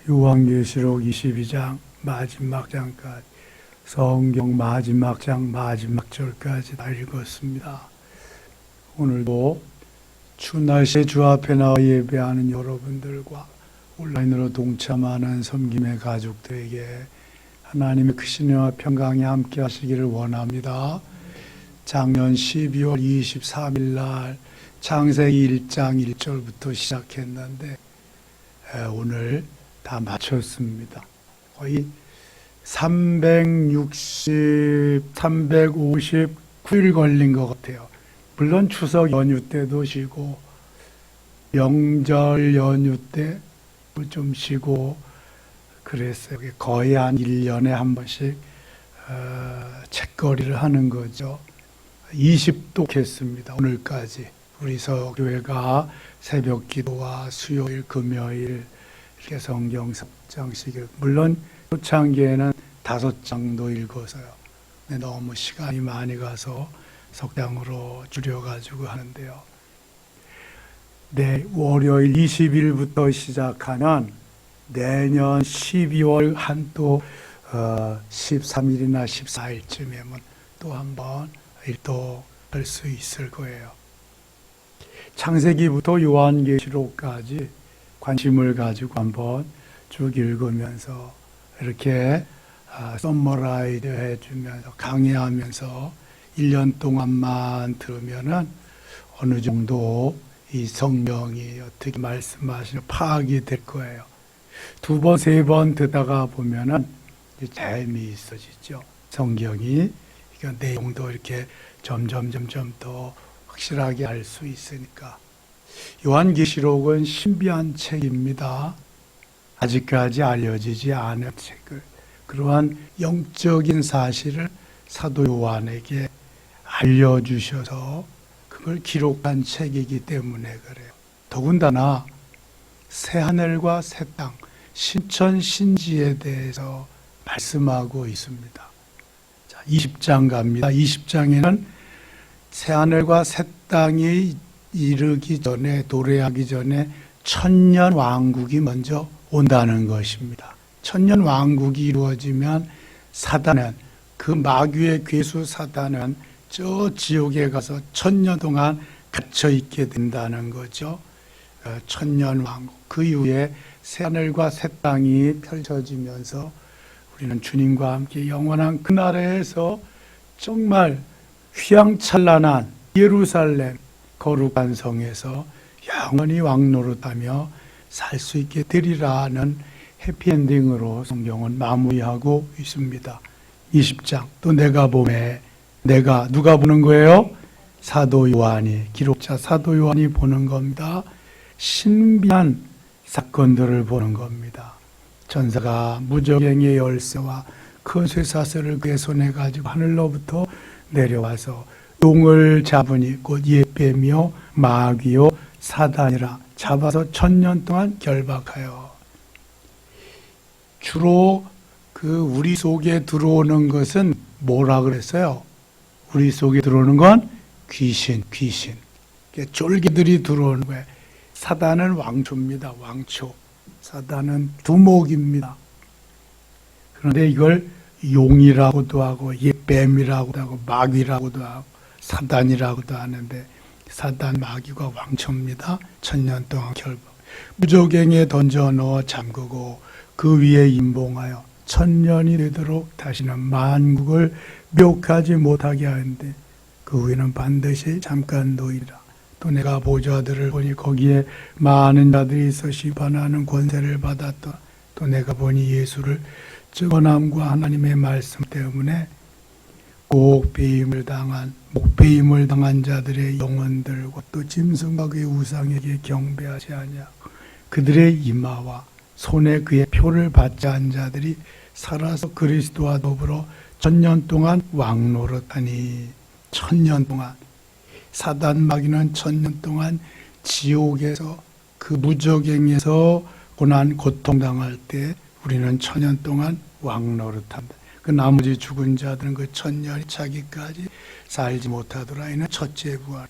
요한계시록 22장 마지막 장까지 성경 마지막 장 마지막 절까지 다 읽었습니다. 오늘도 추운 날씨에 주 앞에 나와 예배하는 여러분들과 온라인으로 동참하는 섬김의 가족들에게 하나님의 크신 은혜와 평강이 함께 하시기를 원합니다. 작년 12월 23일 날 창세기 1장 1절부터 시작했는데 오늘 다 마쳤습니다. 거의 359일 걸린 것 같아요. 물론 추석 연휴 때도 쉬고 명절 연휴 때 좀 쉬고 그랬어요. 거의 한 1년에 한 번씩 책거리를 하는 거죠. 20도 했습니다. 오늘까지 우리 서교회가 새벽 기도와 수요일 금요일 이렇게 성경 3장씩 물론 초창기에는 5장도 읽어서요. 근데 너무 시간이 많이 가서 석장으로 줄여가지고 하는데요. 월요일 20일부터 시작하는 내년 12월 한또 13일이나 14일쯤이면 또 한번 일도할 수 있을 거예요. 창세기부터 요한계시록까지 관심을 가지고 한번 쭉 읽으면서 이렇게 서머라이즈 해주면서 강의하면서 1년 동안만 들으면은 어느 정도 이 성경이 어떻게 말씀하시는 파악이 될 거예요. 2번, 3번 듣다가 보면은 재미있어지죠. 성경이 그러니까 내용도 이렇게 점점 더 확실하게 알 수 있으니까. 요한계시록은 신비한 책입니다. 아직까지 알려지지 않은 책을 그러한 영적인 사실을 사도 요한에게 알려주셔서 그걸 기록한 책이기 때문에 그래요. 더군다나 새하늘과 새 땅, 신천신지에 대해서 말씀하고 있습니다. 자, 20장 갑니다. 20장에는 새하늘과 새 땅이 이르기 전에 도래하기 전에 천년 왕국이 먼저 온다는 것입니다. 천년 왕국이 이루어지면 사단은 그 마귀의 괴수 사단은 저 지옥에 가서 천년 동안 갇혀 있게 된다는 거죠. 천년 왕국 그 이후에 새하늘과 새 땅이 펼쳐지면서 우리는 주님과 함께 영원한 그 나라에서 정말 휘황찬란한 예루살렘 거룩한 성에서 영원히 왕노릇하며 살 수 있게 되리라는 해피엔딩으로 성경은 마무리하고 있습니다. 20장 또 내가 보매 내가 누가 보는 거예요? 사도 요한이 기록자 사도 요한이 보는 겁니다. 신비한 사건들을 보는 겁니다. 전사가 무적행의 열쇠와 큰 쇠사슬을 그의 손에 가지고 하늘로부터 내려와서 용을 잡으니 곧 옛뱀이요 마귀요 사단이라 잡아서 천년 동안 결박하여. 주로 그 우리 속에 들어오는 것은 뭐라 그랬어요? 우리 속에 들어오는 건 귀신. 쫄개들이 들어오는 거예요. 사단은 왕초입니다. 왕초. 사단은 두목입니다. 그런데 이걸 용이라고도 하고 옛뱀이라고도 하고 마귀라고도 하고 사단이라고도 하는데 사단 마귀가 왕초입니다. 천년 동안 결박. 무적행에 던져 넣어 잠그고 그 위에 임봉하여 천년이 되도록 다시는 만국을 묘하지 못하게 하는데 그 후에는 반드시 잠깐 놓이리라. 또 내가 보좌들을 보니 거기에 많은 자들이 있어 심판하는 권세를 받았다. 또 내가 보니 예수를 증언함과 하나님의 말씀 때문에 목배임을 당한 자들의 영혼들과 또 짐승과 그의 우상에게 경배하지 아니하고 그들의 이마와 손에 그의 표를 받지 않은 자들이 살아서 그리스도와 더불어 천년 동안 왕노릇하니. 천년 동안 사단 마귀는 천년 동안 지옥에서 그 무적행에서 고난 고통당할 때 우리는 천년 동안 왕노릇한다. 그 나머지 죽은 자들은 그 천년이 차기까지 살지 못하더라. 이는 첫째 부활.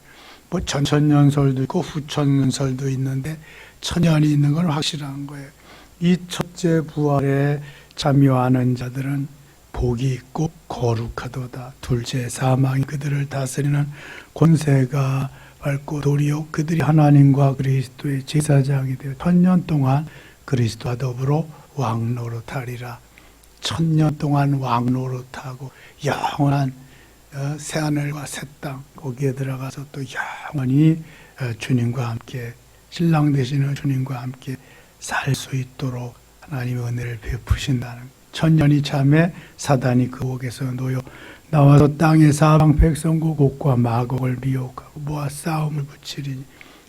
뭐 전천년설도 있고 후천년설도 있는데 천년이 있는 건 확실한 거예요. 이 첫째 부활에 참여하는 자들은 복이 있고 거룩하도다. 둘째 사망이 그들을 다스리는 권세가 밟고 도리요 그들이 하나님과 그리스도의 제사장이 되어 1000년 동안 그리스도와 더불어 왕노릇하리라. 1000년 동안 왕노릇하고 영원한 새하늘과 새 땅 거기에 들어가서 또 영원히 주님과 함께 신랑 되시는 주님과 함께 살 수 있도록 하나님의 은혜를 베푸신다는 1000년이 참에 사단이 그 옥에서 놓여 나와서 땅의 사방 백성과 곡과 마곡을 미혹하고 모아 싸움을 붙이리니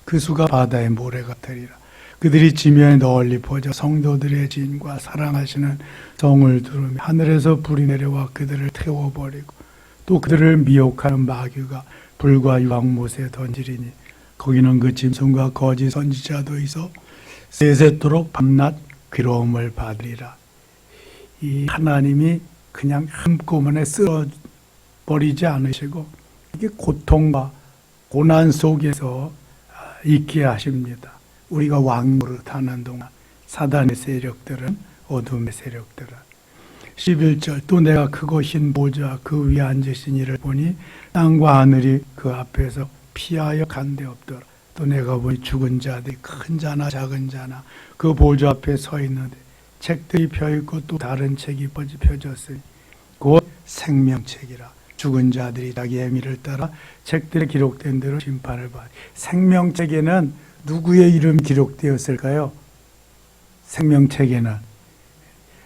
그 수가 바다의 모래 같으리라. 그들이 지면에 널리 퍼져 성도들의 진과 사랑하시는 성을 두르며 하늘에서 불이 내려와 그들을 태워버리고 또 그들을 미혹하는 마귀가 불과 유황못에 던지리니 거기는 그 짐승과 거짓 선지자도 있어 세세토록 밤낮 괴로움을 받으리라. 이 하나님이 그냥 한꺼번에 쓸어버리지 않으시고 이게 고통과 고난 속에서 있게 하십니다. 우리가 왕노릇하는 동안 사단의 세력들은 어둠의 세력들은 11절 또 내가 크고 흰 보좌 그 위에 앉으신 이를 보니 땅과 하늘이 그 앞에서 피하여 간데 없더라. 또 내가 보니 죽은 자들이 큰 자나 작은 자나 그 보좌 앞에 서 있는데 책들이 펴있고 또 다른 책이 펴졌으니 곧 생명책이라. 죽은 자들이 자기 행위를 따라 책들에 기록된 대로 심판을 받으리. 생명책에는 누구의 이름이 기록되었을까요? 생명책에는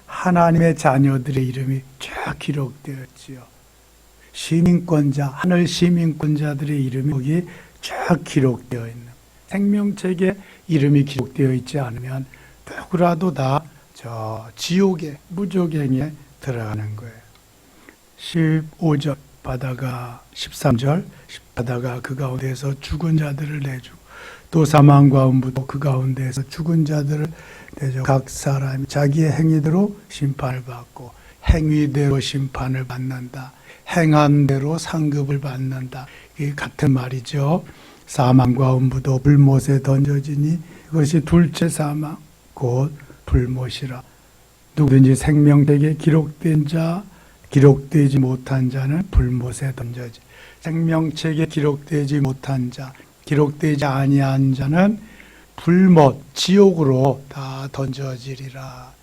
하나님의 자녀들의 이름이 쫙 기록되었지요. 시민권자, 하늘 시민권자들의 이름이 거기 쫙 기록되어 있는 생명책에 이름이 기록되어 있지 않으면 누구라도 다 저 지옥의 무조갱에 들어가는 거예요. 15절 바다가 13절 바다가 그 가운데에서 죽은 자들을 내주고 또 사망과 음부도 그 가운데에서 죽은 자들을 내줘 각 사람이 자기의 행위대로 심판을 받고 행위대로 심판을 받는다. 행한 대로 상급을 받는다. 이게 같은 말이죠. 사망과 음부도 불못에 던져지니 이것이 둘째 사망 곧 불못이라. 누구든지 생명책에 기록된 자 기록되지 못한 자는 불못에 던져지. 생명책에 기록되지 못한 자 기록되지 아니한 자는 불못 지옥으로 다 던져지리라.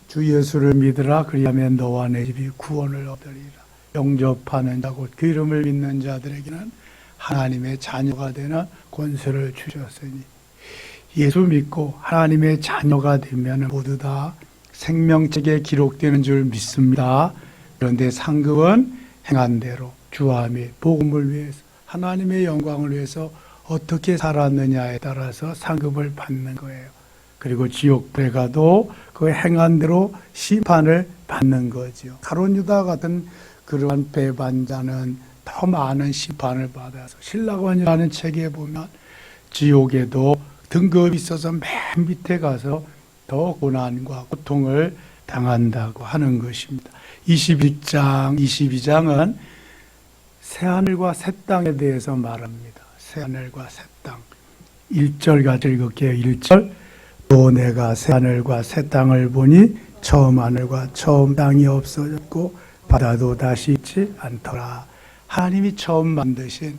주 예수를 믿으라. 그리하면 너와 내 집이 구원을 얻으리라. 영접하는 자 곧 그 이름을 믿는 자들에게는 하나님의 자녀가 되는 권세를 주셨으니 예수 믿고 하나님의 자녀가 되면 모두 다 생명책에 기록되는 줄 믿습니다. 그런데 상급은 행한 대로 주와 및 복음을 위해서 하나님의 영광을 위해서 어떻게 살았느냐에 따라서 상급을 받는 거예요. 그리고 지옥불에 가도 그 행한 대로 심판을 받는 거죠. 가룟 유다 같은 그러한 배반자는 더 많은 심판을 받아서 신라권이라는 책에 보면 지옥에도 등급이 있어서 맨 밑에 가서 더 고난과 고통을 당한다고 하는 것입니다. 22장은 새하늘과 새 땅에 대해서 말합니다. 새하늘과 새 땅. 1절 같이 읽을게요. 1절 또 내가 새하늘과 새 땅을 보니 처음 하늘과 처음 땅이 없어졌고 바다도 다시 있지 않더라. 하나님이 처음 만드신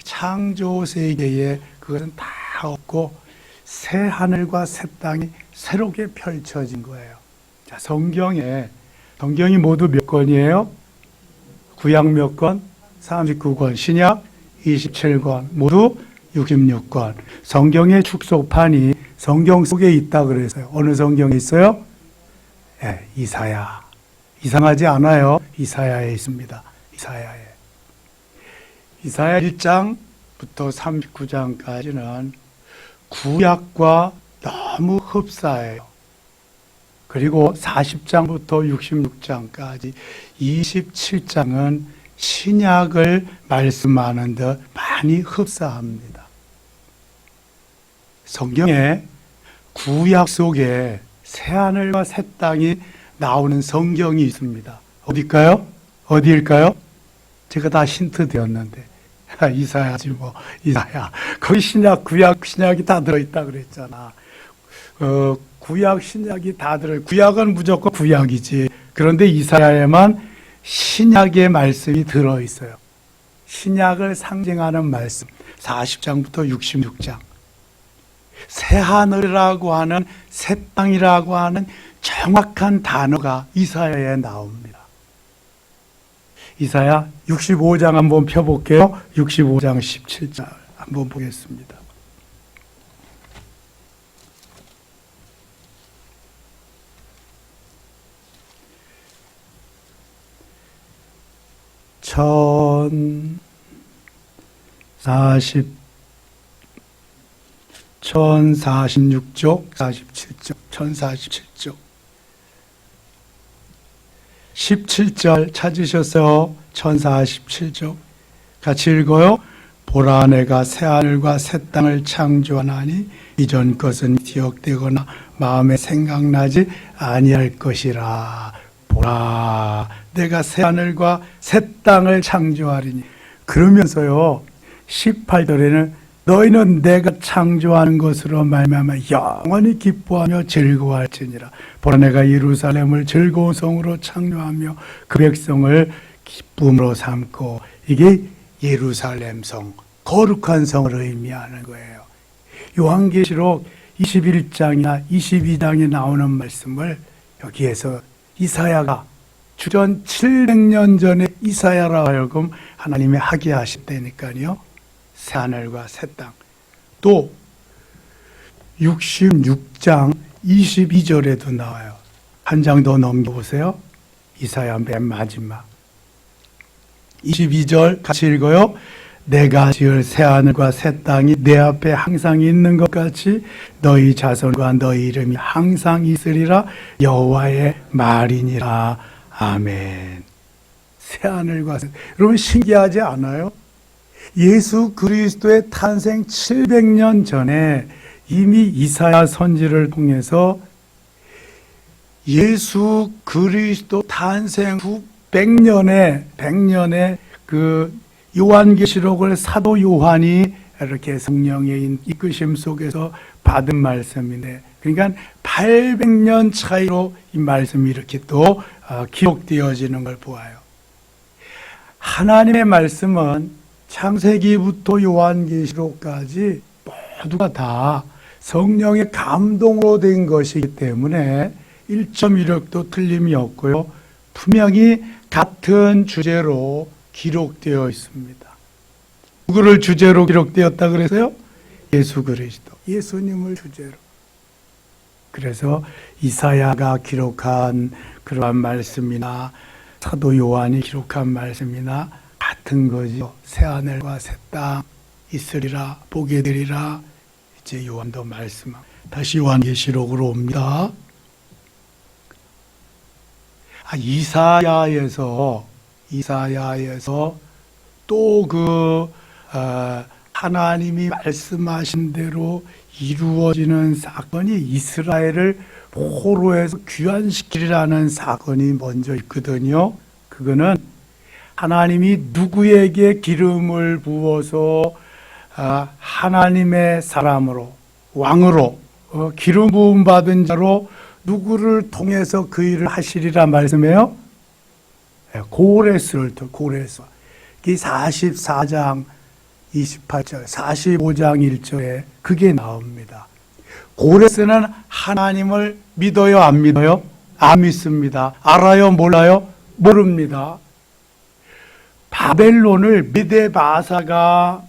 창조 세계에 그것은 다 없고 새 하늘과 새 땅이 새롭게 펼쳐진 거예요. 자, 성경이 모두 몇 권이에요? 구약 몇 권? 39권, 신약 27권, 모두 66권. 성경의 축소판이 성경 속에 있다 그래서요. 어느 성경에 있어요? 네, 이사야. 이상하지 않아요. 이사야에 있습니다. 이사야 1장부터 39장까지는 구약과 너무 흡사해요. 그리고 40장부터 66장까지 27장은 신약을 말씀하는 듯 많이 흡사합니다. 성경에 구약 속에 새하늘과 새 땅이 나오는 성경이 있습니다. 어디일까요? 제가 다 힌트 드렸는데 이사야지 이사야. 거기 신약, 구약, 신약이 다 들어있다 그랬잖아. 구약, 신약이 다 들어요. 구약은 무조건 구약이지. 그런데 이사야에만 신약의 말씀이 들어있어요. 신약을 상징하는 말씀. 40장부터 66장. 새하늘이라고 하는, 새 땅이라고 하는 정확한 단어가 이사야에 나옵니다. 이사야 65장 한번 펴볼게요. 65장 17절 한번 보겠습니다. 천사십육 쪽 47쪽 1047쪽 17절 찾으셨어요? 1047쪽 같이 읽어요. 보라 내가 새하늘과 새 땅을 창조하나니 이전 것은 기억되거나 마음에 생각나지 아니할 것이라. 보라 내가 새하늘과 새 땅을 창조하리니. 그러면서요 18절에는 너희는 내가 창조하는 것으로 말미암아 영원히 기뻐하며 즐거워할지니라. 보라 내가 예루살렘을 즐거운 성으로 창조하며 그 백성을 기쁨으로 삼고. 이게 예루살렘 성, 거룩한 성을 의미하는 거예요. 요한계시록 21장이나 22장에 나오는 말씀을 여기에서 이사야가 주전 700년 전에 이사야라 하여금 하나님이 하게 하셨다니까요. 새하늘과 새 땅. 또 66장 22절에도 나와요. 한 장 더 넘겨보세요. 이사야 맨 마지막 22절 같이 읽어요. 내가 지을 새하늘과 새 땅이 내 앞에 항상 있는 것 같이 너희 자손과 너희 이름이 항상 있으리라. 여호와의 말이니라. 아멘. 새하늘과 새. 여러분 신기하지 않아요? 예수 그리스도의 탄생 700년 전에 이미 이사야 선지를 통해서 예수 그리스도 탄생 후 100년에 그 요한계시록을 사도 요한이 이렇게 성령의 이끄심 속에서 받은 말씀인데, 그러니까 800년 차이로 이 말씀이 이렇게 또 기록되어지는 걸 보아요. 하나님의 말씀은 창세기부터 요한계시록까지 모두가 다 성령의 감동으로 된 것이기 때문에 1.1획도 틀림이 없고요. 분명히 같은 주제로 기록되어 있습니다. 누구를 주제로 기록되었다 그래서요? 예수 그리스도, 예수님을 주제로. 그래서 이사야가 기록한 그러한 말씀이나 사도 요한이 기록한 말씀이나 같은 거죠. 새하늘과 새 땅 있으리라, 보게 되리라. 이제 요한도 말씀하고 다시 요한계시록으로 옵니다. 이사야에서 또 하나님이 말씀하신 대로 이루어지는 사건이 이스라엘을 포로에서 귀환시키리라는 사건이 먼저 있거든요. 그거는 하나님이 누구에게 기름을 부어서 하나님의 사람으로, 왕으로, 기름 부음 받은 자로 누구를 통해서 그 일을 하시리라 말씀해요. 고레스를 또 고레스. 이 44장 28절, 45장 1절에 그게 나옵니다. 고레스는 하나님을 믿어요, 안 믿어요? 안 믿습니다. 알아요, 몰라요? 모릅니다. 바벨론을 미데바사가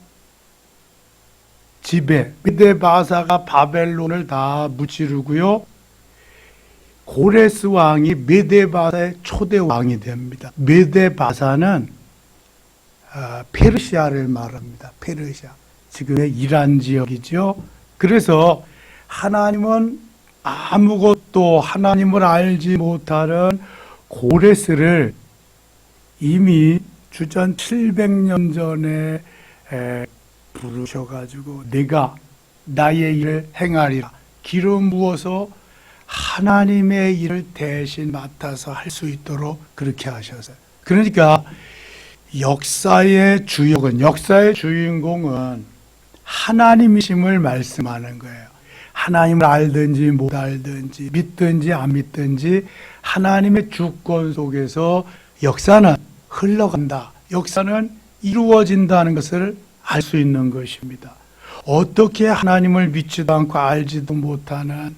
미데바사가 바벨론을 다 무찌르고요. 고레스 왕이 메데바사의 초대 왕이 됩니다. 메데바사는 페르시아를 말합니다. 페르시아. 지금의 이란 지역이죠. 그래서 하나님은 아무것도 하나님을 알지 못하는 고레스를 이미 주전 700년 전에 부르셔가지고 내가 나의 일을 행하리라. 기름 부어서 하나님의 일을 대신 맡아서 할 수 있도록 그렇게 하셨어요. 그러니까 역사의 주역은, 역사의 주인공은 하나님이심을 말씀하는 거예요. 하나님을 알든지 못 알든지 믿든지 안 믿든지 하나님의 주권 속에서 역사는 흘러간다. 역사는 이루어진다는 것을 알 수 있는 것입니다. 어떻게 하나님을 믿지도 않고 알지도 못하는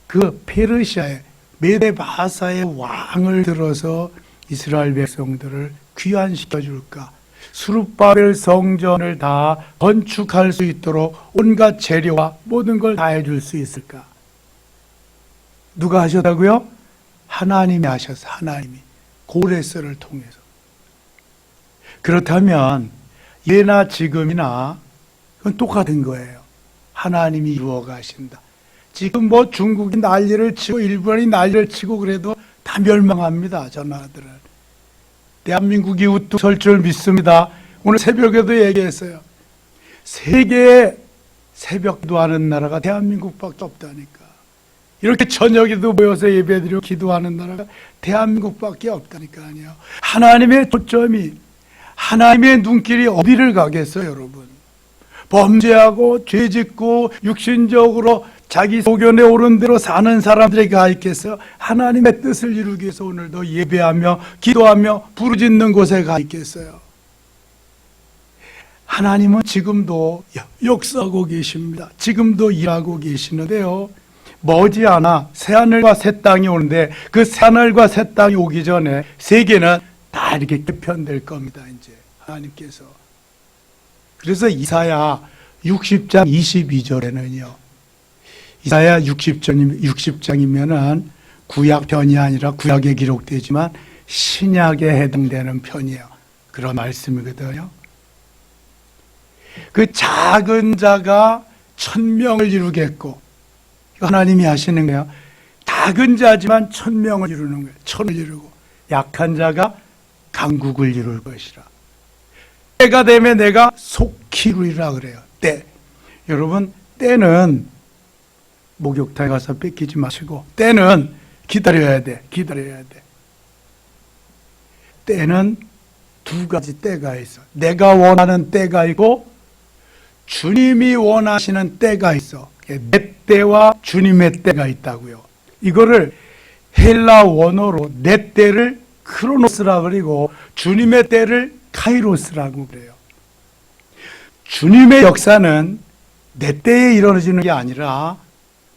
그 페르시아의 메데바사의 왕을 들어서 이스라엘 백성들을 귀환시켜 줄까? 수룹바벨 성전을 다 건축할 수 있도록 온갖 재료와 모든 걸 다 해줄 수 있을까? 누가 하셨다고요? 하나님이 하셨어. 하나님이 고레스를 통해서. 그렇다면 예나 지금이나 그건 똑같은 거예요. 하나님이 이루어 가신다. 지금 뭐 중국이 난리를 치고 일본이 난리를 치고 그래도 다 멸망합니다. 저 나라들은. 대한민국이 우뚝 설 줄 믿습니다. 오늘 새벽에도 얘기했어요. 세계에 새벽도 하는 나라가 대한민국밖에 없다니까. 이렇게 저녁에도 모여서 예배드리고 기도하는 나라가 대한민국밖에 없다니까요. 하나님의 초점이, 하나님의 눈길이 어디를 가겠어요, 여러분? 범죄하고 죄짓고 육신적으로 자기 소견에 오른 대로 사는 사람들에게 가 있겠어요? 하나님의 뜻을 이루기 위해서 오늘도 예배하며 기도하며 부르짖는 곳에 가 있겠어요? 하나님은 지금도 역사하고 계십니다. 지금도 일하고 계시는데요. 머지않아 새하늘과 새 땅이 오는데 그 새하늘과 새 땅이 오기 전에 세계는 다 이렇게 개편될 겁니다. 이제 하나님께서. 그래서 이사야 60장 22절에는요. 이사야 60장이면은 구약 편이 아니라 구약에 기록되지만 신약에 해당되는 편이에요. 그런 말씀이거든요. 그 작은 자가 1000명을 이루겠고, 하나님이 하시는 거예요. 작은 자지만 1000명을 이루는 거예요. 1000을 이루고, 약한 자가 강국을 이룰 것이라. 때가 되면 내가 속히 이루리라 그래요. 때. 여러분, 때는 목욕탕에 가서 뺏기지 마시고, 때는 기다려야 돼. 기다려야 돼. 때는 두 가지 때가 있어. 내가 원하는 때가 있고 주님이 원하시는 때가 있어. 내 때와 주님의 때가 있다고요. 이거를 헬라 원어로 내 때를 크로노스라 그리고 주님의 때를 카이로스라고 그래요. 주님의 역사는 내 때에 이루어지는 게 아니라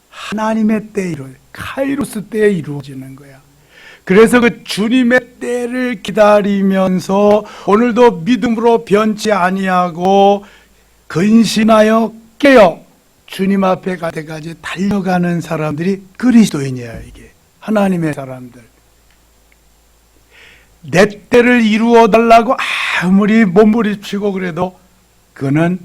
하나님의 때에 이루어져, 카이로스 때에 이루어지는 거야. 그래서 그 주님의 때를 기다리면서 오늘도 믿음으로 변치 아니하고 근신하여 깨어 주님 앞에 갈 때까지 달려가는 사람들이 그리스도인이야. 이게 하나님의 사람들. 내 때를 이루어 달라고 아무리 몸부림치고 그래도 그거는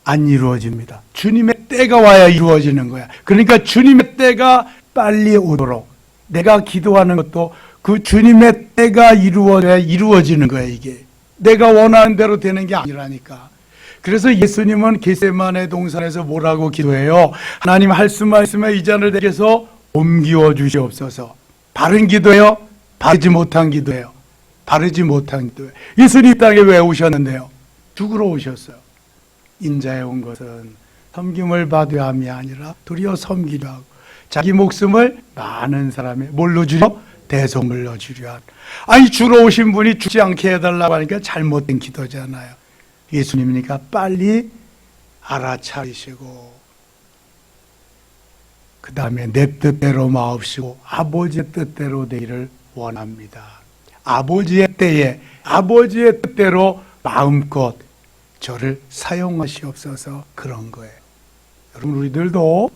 안 이루어집니다. 주님의 때가 와야 이루어지는 거야. 그러니까 주님의 때가 빨리 오도록 내가 기도하는 것도 그 주님의 때가 이루어져야 이루어지는 거야. 이게 내가 원하는 대로 되는 게 아니라니까. 그래서 예수님은 겟세마네 동산에서 뭐라고 기도해요? 하나님 할 수만 있으면 이 잔을 내게서 옮기어 주시옵소서. 바른 기도예요? 바르지 못한 기도예요. 바르지 못한 기도예요. 예수님 땅에 왜 오셨는데요? 죽으러 오셨어요. 인자에 온 것은 섬김을 받아야 함이 아니라 도리어 섬기려 하고 자기 목숨을 많은 사람의 뭘로 주려? 대속물로 주려 하는. 아니 주러 오신 분이 죽지 않게 해달라고 하니까 잘못된 기도잖아요. 예수님이니까 빨리 알아차리시고 그 다음에 내 뜻대로 마옵시고 아버지의 뜻대로 되기를 원합니다. 아버지의 때에 아버지의 뜻대로 마음껏 저를 사용하시옵소서. 그런 거예요. 여러분 우리들도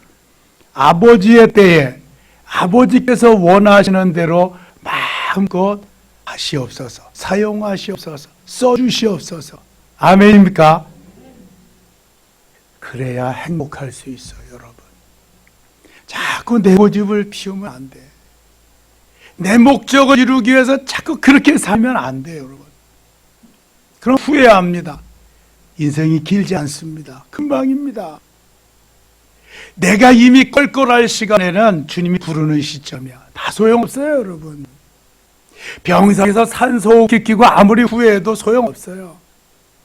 아버지의 때에 아버지께서 원하시는 대로 마음껏 하시옵소서. 사용하시옵소서. 써주시옵소서. 아멘입니까? 그래야 행복할 수 있어요. 여러분 자꾸 내 고집을 피우면 안 돼. 내 목적을 이루기 위해서 자꾸 그렇게 살면 안 돼요. 여러분 그럼 후회합니다. 인생이 길지 않습니다. 금방입니다. 내가 이미 껄껄할 시간에는 주님이 부르는 시점이야. 다 소용없어요. 여러분 병상에서 산소호흡기 끼고 아무리 후회해도 소용없어요.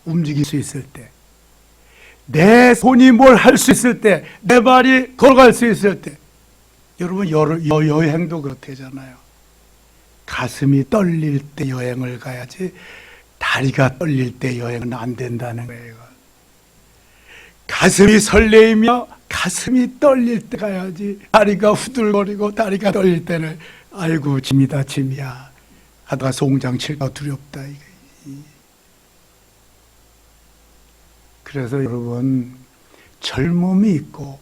움직일 수 있을 때 내 손이 뭘 할 수 있을 때, 내 발이 걸어갈 수 있을 때, 여러분 여행도 그렇대잖아요. 가슴이 떨릴 때 여행을 가야지 다리가 떨릴 때 여행은 안 된다는 거예요. 가슴이 설레이며 가슴이 떨릴 때 가야지, 다리가 후들거리고 다리가 떨릴 때는 아이고 짐이다 짐이야 하다가 송장 칠까 두렵다. 그래서 여러분, 젊음이 있고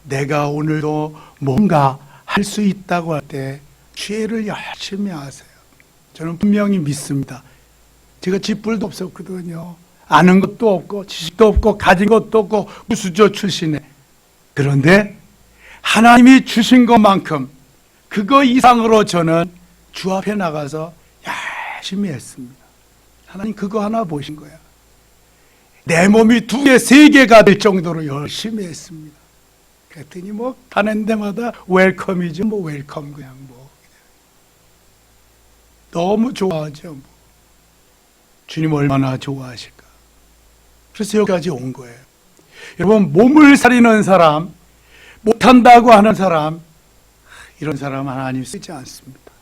내가 오늘도 뭔가 할 수 있다고 할 때 죄를 열심히 하세요. 저는 분명히 믿습니다. 제가 쥐뿔도 없었거든요. 아는 것도 없고 지식도 없고 가진 것도 없고 무수저 출신에, 그런데 하나님이 주신 것만큼 그거 이상으로 저는 주 앞에 나가서 열심히 했습니다. 하나님 그거 하나 보신 거야. 내 몸이 2개, 3개가 될 정도로 열심히 했습니다. 그랬더니 뭐 가는 데마다 웰컴이죠. 뭐 웰컴 그냥 뭐 너무 좋아하죠. 뭐. 주님 얼마나 좋아하실까. 그래서 여기까지 온 거예요. 여러분, 몸을 살리는 사람, 못한다고 하는 사람, 이런 사람 하나님 쓰지 않습니다.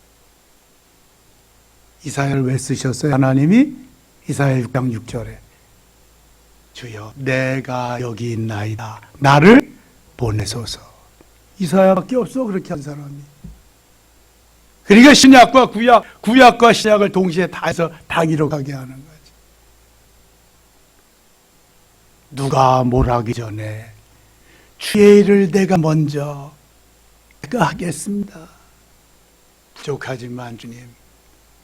이사야를 왜 쓰셨어요? 하나님이 이사야 6장 6절에 주여 구내가 여기 있나이다 나를 보내소서. 이사야밖에 없어 그렇게 한 사람이. 그러니까 신약과 구약과 신약을 동시에 다 해서 다 기록하게 하는 거지. 누가 뭘 하기 전에 주의 일을 내가 먼저 내가 하겠습니다. 부족하지만 주님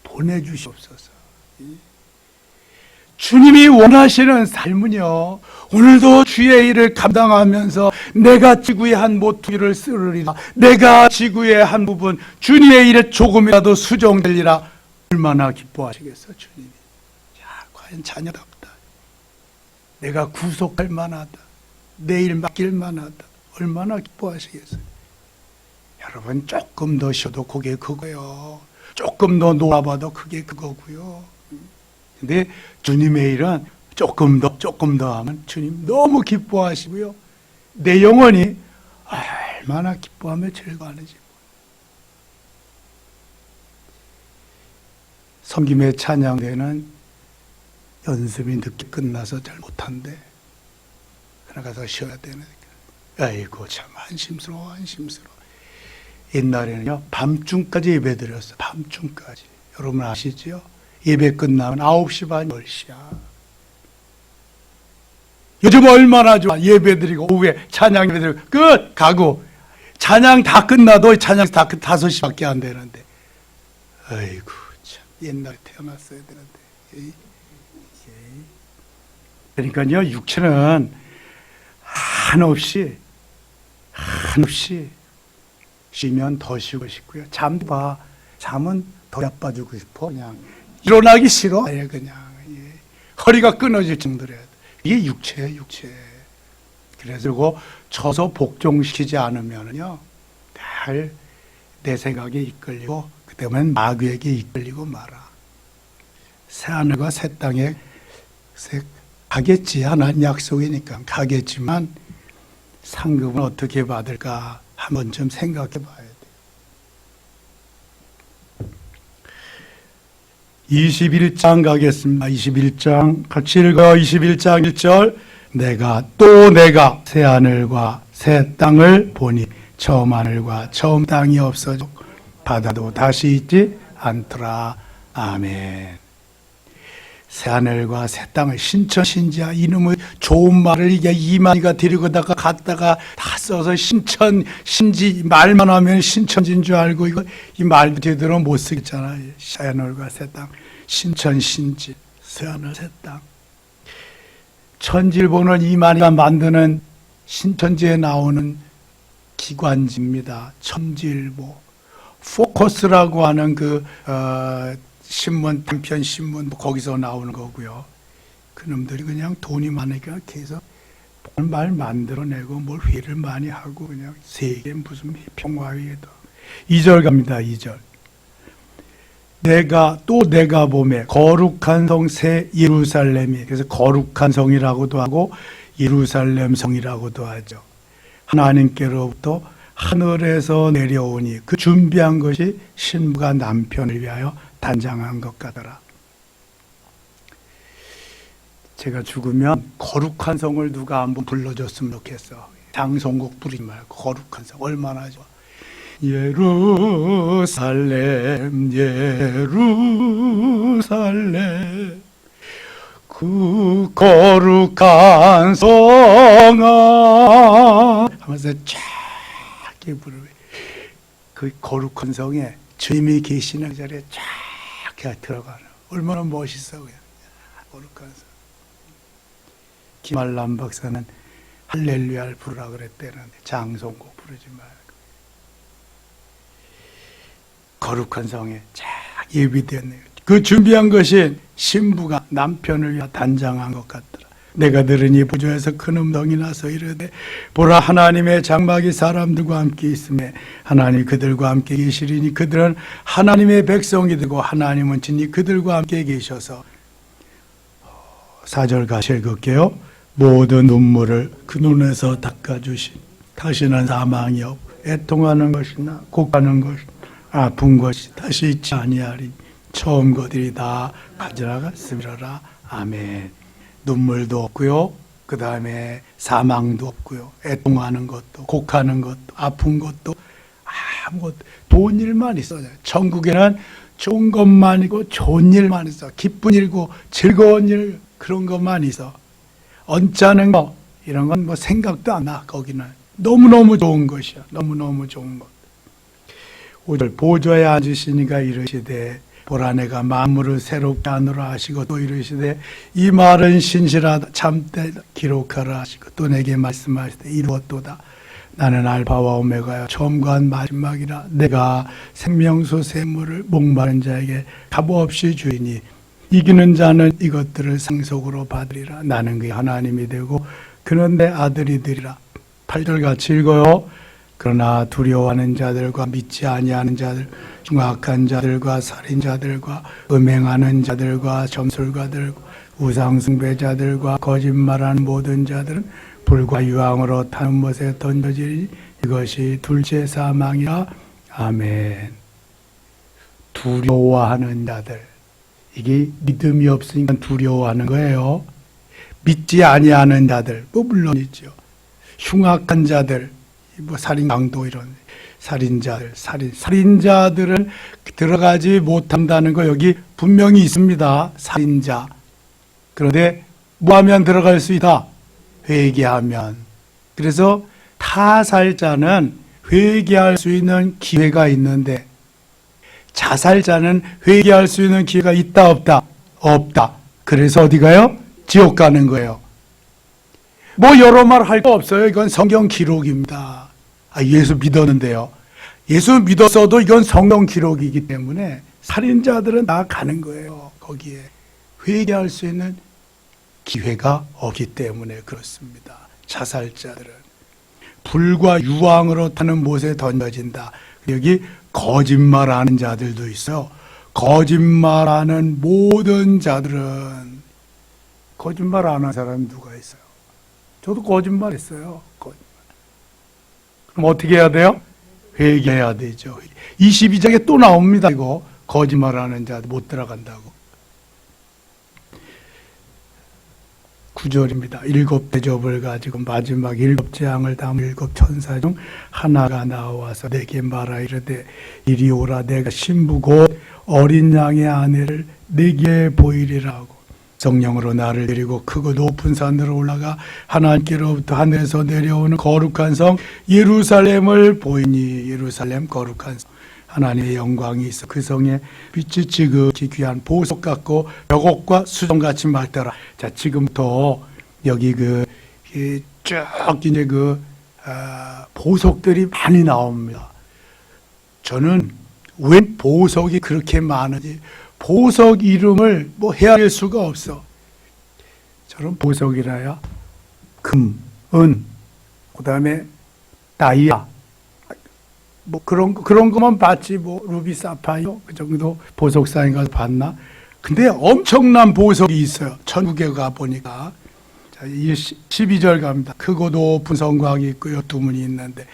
보내주시옵소서. 주님이 원하시는 삶은요, 오늘도 주의 일을 감당하면서 내가 지구의 한 모퉁이를 쓰르리라, 내가 지구의 한 부분 주님의 일에 조금이라도 수정되리라. 얼마나 기뻐하시겠어 주님이. 야, 과연 자녀답다, 내가 구속할 만하다, 내 일 맡길 만하다, 얼마나 기뻐하시겠어요. 여러분, 조금 더 쉬어도 그게 그거요, 조금 더 놀아봐도 그게 그거고요. 근데 주님의 일은 조금 더 하면 주님 너무 기뻐하시고요, 내 영혼이 얼마나 기뻐하며 즐거워하는지. 섬김의 찬양대는 연습이 늦게 끝나서 잘 못한대. 그냥 가서 쉬어야 되니까. 아이고 참 한심스러워. 옛날에는요 밤중까지 예배 드렸어요. 밤중까지. 여러분 아시죠? 예배 끝나면 9시 반 10시야. 요즘 얼마나 좋아. 예배 드리고 오후에 찬양 예배 드리고 끝! 가고 찬양 다 끝나도 찬양 다 5시밖에 안 되는데, 아이고 참 옛날에 태어났어야 되는데. 그러니까요, 육체는 한없이 쉬면 더 쉬고 싶고요, 잠도 봐. 잠은 더 자빠지고 싶어. 그냥 일어나기 싫어. 그냥 허리가 끊어질 정도로. 이게 육체예요, 육체. 그래서 그리고 쳐서 복종시키지 않으면요 늘 내 생각에 이끌리고 그다음엔 마귀에게 이끌리고 말아. 새하늘과 새 땅에 가겠지. 하나님 약속이니까 가겠지만 상급은 어떻게 받을까 한 번쯤 생각해 봐야 돼. 21장 가겠습니다. 21장 같이 읽어. 21장 1절. 내가 새하늘과 새 땅을 보니 처음 하늘과 처음 땅이 없어져 바다도 다시 있지 않더라. 아멘. 새하늘과 새 땅을 신천신지야. 이놈의 좋은 말을 이게 이만희가 데리고다가 갔다가 다 써서 신천신지 말만 하면 신천지인 줄 알고 이 말도 제대로 못 쓰겠잖아. 새하늘과 새 땅, 신천신지, 새하늘 새 땅. 천질보는 이만희가 만드는 신천지에 나오는 기관지입니다. 천지일보. 포커스라고 하는 신문, 단편 신문, 거기서 나오는 거고요. 그놈들이 그냥 돈이 많으니까 계속 말 만들어내고 뭘 회의를 많이 하고 그냥 세계 무슨 평화회의도. 2절 갑니다. 2절. 내가 봄에 거룩한 성 새 예루살렘이, 그래서 거룩한 성이라고도 하고 예루살렘 성이라고도 하죠. 하나님께로부터 하늘에서 내려오니 그 준비한 것이 신부가 남편을 위하여 단장한 것 같더라. 제가 죽으면 거룩한 성을 누가 한번 불러줬으면 좋겠어. 장송곡 부르지 말고 거룩한 성. 얼마나 좋아. 예루살렘 예루살렘 그 거룩한 성아 하면서 쫙 부르면 그 거룩한 성에 주님이 계시는 그 자리에 쫙 들어가는 얼마나 멋있어. 그냥 거룩한 성. 김알람 박사는 할렐루야를 부르라 그랬대는데 장송곡 부르지 말고 거룩한 성에 쫙 예비되었네요. 그 준비한 것이 신부가 남편을 위하여 단장한 것 같더라. 내가 들으니 부조에서 큰 음성이 나서 이르되 보라 하나님의 장막이 사람들과 함께 있음에 하나님 그들과 함께 계시리니 그들은 하나님의 백성이 되고 하나님은 진히 그들과 함께 계셔서 4절 같이 읽을게요. 모든 눈물을 그 눈에서 닦아주신 다시는 사망이 없고 애통하는 것이나 곡하는 것이나 아픈 것이 다시 있지 아니하리. 처음 것들이 다 가져나갔으리라. 아멘. 눈물도 없고요. 그 다음에 사망도 없고요. 애통하는 것도 곡하는 것도 아픈 것도 아무것도 좋은 일만 있어요. 천국에는 좋은 것만이고 좋은 일만 있어. 기쁜 일고 즐거운 일 그런 것만 있어. 언짢은 거 이런 건 뭐 생각도 안 나. 거기는 너무너무 좋은 것이야. 너무너무 좋은 것. 5절 보좌에 앉으시니가 이르시되 보라 내가 만물을 새롭게 하노라 하시고 또 이르시되 이 말은 신실하다 참되 기록하라 하시고 또 내게 말씀하시되 이루었도다. 나는 알파와 오메가야 처음과 마지막이라. 내가 생명수 샘물을 목마른 자에게 값없이 주이니 이기는 자는 이것들을 상속으로 받으리라. 나는 그의 하나님이 되고 그는 내 아들이 되리라. 8절 같이 읽어요. 그러나 두려워하는 자들과 믿지 아니하는 자들, 중악한 자들과 살인자들과 음행하는 자들과 점술가들과 우상숭배자들과 거짓말하는 모든 자들은 불과 유황으로 타는 못에 던져지니 이것이 둘째 사망이라. 아멘. 두려워하는 자들, 이게 믿음이 없으니까 두려워하는 거예요. 믿지 아니하는 자들, 뭐 물론 있죠. 흉악한 자들, 뭐 살인, 강도 이런 살인자들, 살인자들은 들어가지 못한다는 거 여기 분명히 있습니다. 살인자. 그런데 뭐 하면 들어갈 수 있다? 회개하면. 그래서 타살자는 회개할 수 있는 기회가 있는데 자살자는 회개할 수 있는 기회가 있다 없다? 없다. 그래서 어디 가요? 지옥 가는 거예요. 뭐 여러 말 할 거 없어요. 이건 성경 기록입니다. 예수 믿었는데요. 예수 믿었어도 이건 성경 기록이기 때문에 살인자들은 다 가는 거예요. 거기에 회개할 수 있는 기회가 없기 때문에 그렇습니다. 자살자들은 불과 유황으로 타는 못에 던져진다. 여기 거짓말하는 자들도 있어요. 거짓말하는 모든 자들은 거짓말 안 하는 사람 누가 있어요? 저도 거짓말했어요. 그럼 어떻게 해야 돼요? 회개해야 되죠. 22장에 또 나옵니다. 이거 거짓말하는 자 못 들어간다고. 9절입니다. 7 대접을 가지고 마지막 7 재앙을 담은 7 천사 중 하나가 나와서 내게 말하 이르되 이리 오라. 내가 신부 곧 어린 양의 아내를 내게 보이리라 하고 성령으로 나를 데리고 크고 높은 산으로 올라가 하나님께로부터 하늘에서 내려오는 거룩한 성 예루살렘을 보이니 예루살렘 거룩한 성 하나님의 영광이 있어 그 성에 빛이 지극히 귀한 보석 같고 벽옥과 수정같이 맑더라. 자, 지금부터 여기 쭉 이제 보석들이 많이 나옵니다. 저는 왜 보석이 그렇게 많은지 보석 이름을 뭐 헤아릴 수가 없어. 저는 보석이라야 금, 은, 그 다음에 다이아, 뭐 그런 것만 봤지. 뭐 루비, 사파이어 그 정도 보석상에 가서 봤나? 근데 엄청난 보석이 있어요. 천국에 가 보니까. 자, 이 12절 갑니다. 크고 높은 성곽이 있고 12문이 있는데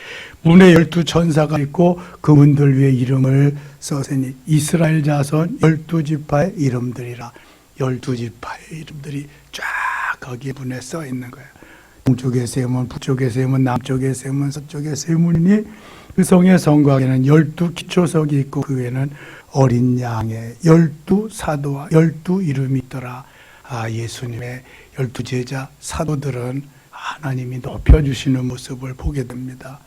문에 12천사가 있고 그 문들 위에 이름을 써세니 이스라엘 자손 12지파의 이름들이라. 12지파의 이름들이 쫙 거기 문에 써 있는 거예요. 동쪽에 세 문, 북쪽에 세 문, 남쪽에 세 문, 서쪽에 세 문이니 그 성의 성곽에는 12기초석이 있고 그 위에는 어린 양의 12사도와 12 이름이 있더라. 예수님의 12제자 사도들은 하나님이 높여주시는 모습을 보게 됩니다.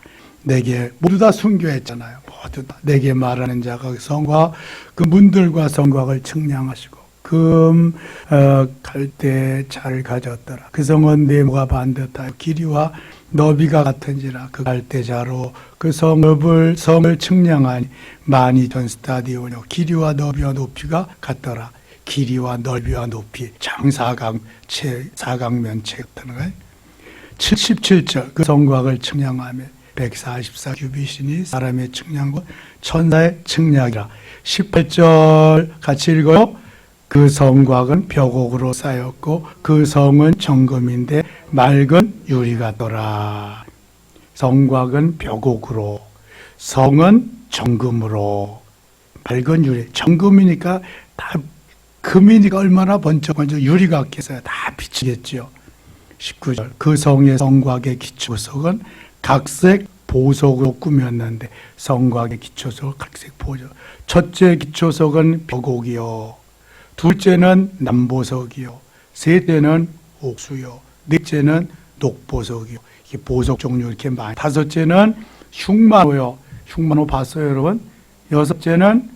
내게 모두 다 순교했잖아요. 모두 다 내게 말하는 자가 그 성곽, 그 문들과 성곽을 측량하시고 금 갈대 자를 가졌더라. 그 성은 네모가 반듯하여 길이와 너비가 같은지라. 그 갈대자로 그 성을 측량하니 12,000 스타디오뇨. 길이와 너비와 높이가 같더라. 길이와 넓이와 높이 장사각체 사각면체 같다는 거예요. 77절 그 성곽을 측량하며 144 규빗이니 사람의 측량과 천사의 측량이라. 18절 같이 읽어요. 그 성곽은 벽옥으로 쌓였고 그 성은 정금인데 맑은 유리 같더라. 성곽은 벽옥으로, 성은 정금으로, 맑은 유리. 정금이니까 다 금이니까 얼마나 번쩍번쩍 유리 같겠어요. 다 비치겠죠. 19절 그 성의 성곽의 기초석은 각색 보석으로 꾸몄는데 성곽의 기초석 각색 보석. 첫째 기초석은 벽옥이요, 둘째는 남보석이요, 셋째는 옥수요, 넷째는 녹보석이요. 이게 보석 종류 이렇게 많이. 다섯째는 흉마노요. 흉마노 봤어요, 여러분? 여섯째는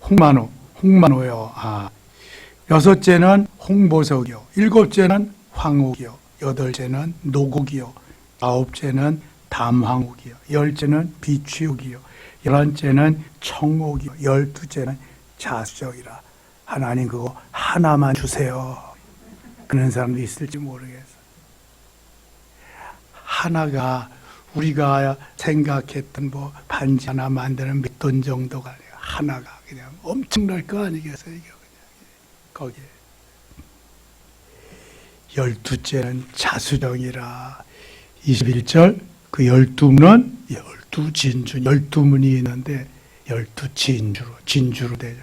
홍마노요. 여섯째는 홍보석이요. 일곱째는 황옥이요. 여덟째는 노곡이요. 아홉째는 담황옥이요. 열째는 비취옥이요. 11째는 청옥이요. 12째는 자수적이라. 하나님 그거 하나만 주세요. 그런 사람도 있을지 모르겠어. 하나가 우리가 생각했던 뭐 반지 하나 만드는 몇 돈 정도가 아니라 하나가 그냥 엄청날 거 아니겠어요? 이게 그냥 거기에. 12째는 자수정이라. 21절 그 12문은 12진주, 12문이 있는데 12진주로 되죠.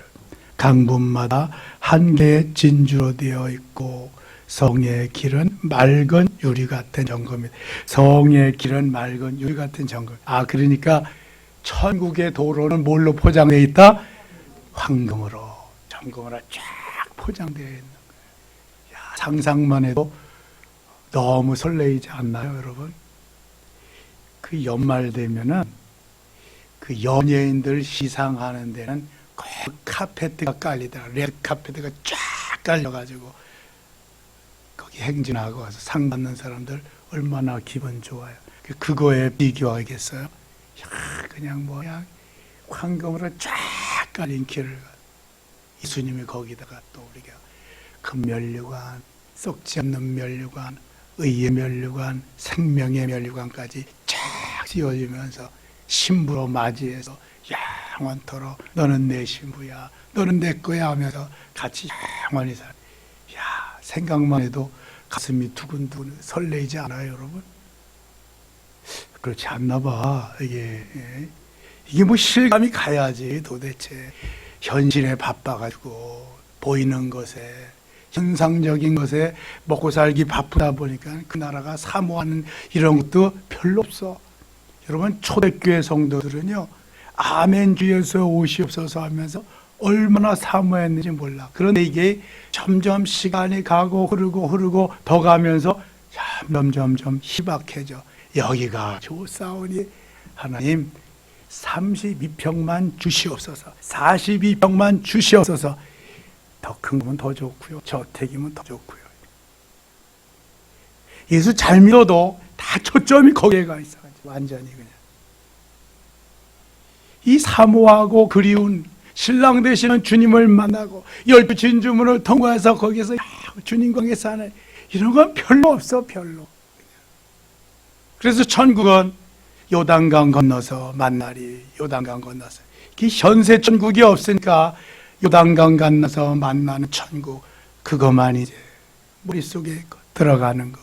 강문마다 한 개의 진주로 되어 있고 성의 길은 맑은 유리 같은 정금이다. 성의 길은 맑은 유리 같은 정금. 그러니까 천국의 도로는 뭘로 포장되어 있다? 황금으로, 정금으로 쫙 포장되어 있는 거예요. 상상만 해도 너무 설레이지 않나요, 여러분? 그 연말 되면은 그 연예인들 시상하는 데는 꼭 카페트가 깔리더라. 레드 카페트가 쫙 깔려가지고 거기 행진하고 와서 상 받는 사람들 얼마나 기분 좋아요. 그거에 비교하겠어요? 그냥 뭐야 황금으로 쫙 깔린 길을 예수님이 거기다가 또 우리가 금면류관, 썩지 않는 면류관, 의의 면류관, 생명의 면류관까지 쫙 씌워주면서 신부로 맞이해서 영원토록 너는 내 신부야, 너는 내 거야 하면서 같이 영원히 살아. 생각만 해도 가슴이 두근두근 설레이지 않아요, 여러분? 그렇지 않나 봐. 이게 뭐 실감이 가야지. 도대체 현실에 바빠가지고 보이는 것에, 현상적인 것에 먹고 살기 바쁘다 보니까 그 나라가 사모하는 이런 것도 별로 없어. 여러분, 초대교회 성도들은요, 아멘 주 예수 오시옵소서 하면서 얼마나 사모했는지 몰라. 그런데 이게 점점 시간이 가고 흐르고 더 가면서 점점 희박해져. 여기가 좋사오니 하나님 32평만 주시옵소서, 42평만 주시옵소서. 더 큰 거면 더 좋고요, 저택이면 더 좋고요. 예수 잘 믿어도 다 초점이 거기에 가 있어가지고 완전히 그냥 이 사모하고 그리운 신랑 되시는 주님을 만나고 12진주문을 통과해서 거기서 주님과 함께 사는 이런 건 별로 없어. 별로. 그래서 천국은 요단강 건너서 만나리. 요단강 건너서. 이 현세 천국이 없으니까 요단강 건너서 만나는 천국, 그것만 이제 머릿속에 들어가는 거.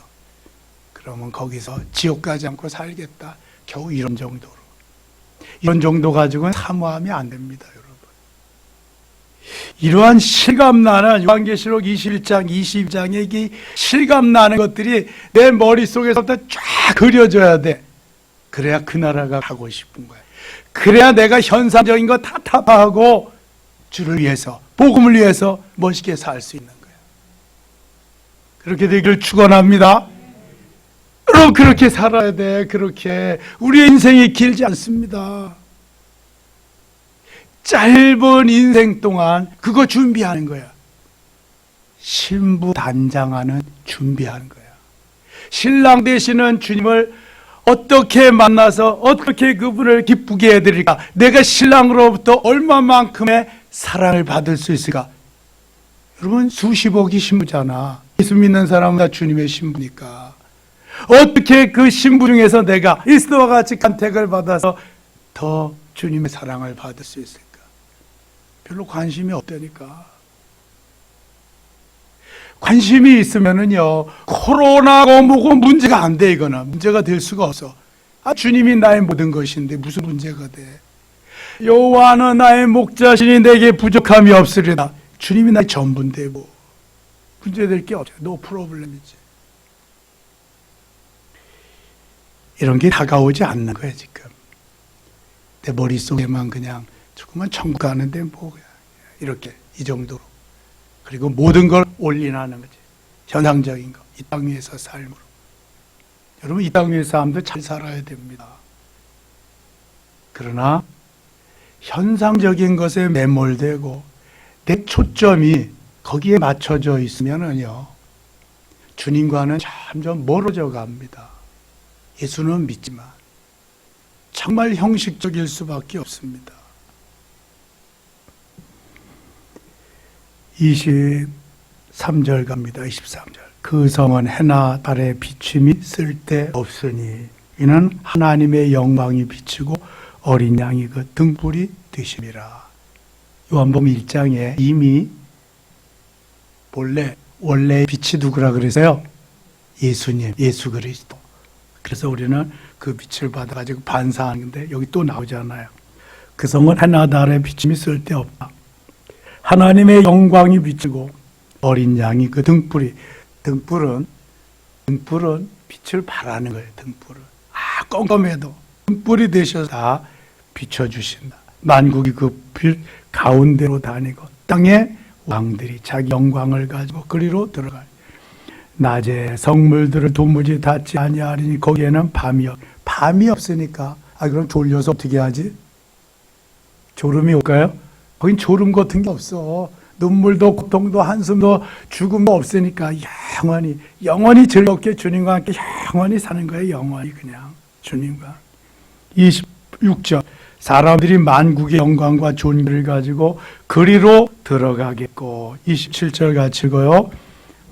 그러면 거기서 지옥 가지 않고 살겠다. 겨우 이런 정도로. 이런 정도 가지고는 사모함이 안 됩니다, 여러분. 이러한 실감나는 요한계시록 21장, 22장의 이 실감나는 것들이 내 머릿속에서부터 쫙 그려져야 돼. 그래야 그 나라가 가고 싶은 거야. 그래야 내가 현상적인 거 다 타파하고 주를 위해서, 복음을 위해서 멋있게 살 수 있는 거야. 그렇게 되기를 축원합니다. 여러분, 그렇게 살아야 돼. 그렇게. 우리의 인생이 길지 않습니다. 짧은 인생 동안 그거 준비하는 거야. 신부 단장하는 준비하는 거야. 신랑 되시는 주님을 어떻게 만나서 어떻게 그분을 기쁘게 해드릴까? 내가 신랑으로부터 얼마만큼의 사랑을 받을 수 있을까? 여러분, 수십억이 신부잖아. 예수 믿는 사람은 다 주님의 신부니까. 어떻게 그 신부 중에서 내가 이스도와 같이 간택을 받아서 더 주님의 사랑을 받을 수 있을까? 별로 관심이 없다니까. 관심이 있으면은요, 코로나고 뭐고 문제가 안 돼, 이거는. 문제가 될 수가 없어. 주님이 나의 모든 것인데 무슨 문제가 돼? 여호와는 나의 목자시니 내게 부족함이 없으리라. 주님이 나의 전부인데 뭐 문제될 게 없죠. 노 프로블렘이지. 이런 게 다가오지 않는 거야, 지금. 내 머릿속에만 그냥 조금만 천국 가는데 뭐 이렇게 이 정도로. 그리고 모든 걸 올인하는 거지. 현상적인 거. 이 땅 위에서 삶으로. 여러분, 이 땅 위에서 삶도 잘 살아야 됩니다. 그러나 현상적인 것에 매몰되고 내 초점이 거기에 맞춰져 있으면은요, 주님과는 점점 멀어져 갑니다. 예수는 믿지만 정말 형식적일 수밖에 없습니다. 23절 갑니다. 23절. 그 성은 해나 달의 비침이 쓸데없으니 이는 하나님의 영광이 비치고 어린 양이 그 등불이 되심이라. 요한복음 1장에 이미 원래 빛이 누구라 그래서요? 예수님, 예수 그리스도. 그래서 우리는 그 빛을 받아가지고 반사하는데 여기 또 나오잖아요. 그 성은 해나 달의 비침이 쓸데없다. 하나님의 영광이 비치고 어린 양이 그 등불은 빛을 발하는 거예요. 등불은 껌껌해도 등불이 되셔서 다 비춰주신다. 만국이 그 빛 가운데로 다니고 땅의 왕들이 자기 영광을 가지고 그리로 들어가니 낮에 성물들을 도무지 닿지 아니하리니 거기에는 밤이 없으니까. 그럼 졸려서 어떻게 하지? 졸음이 올까요? 거긴 졸음 같은 게 없어. 눈물도 고통도 한숨도 죽음도 없으니까 영원히 즐겁게 주님과 함께 영원히 사는 거예요. 영원히 그냥 주님과. 26절. 사람들이 만국의 영광과 존귀를 가지고 그리로 들어가겠고. 27절 같이고요.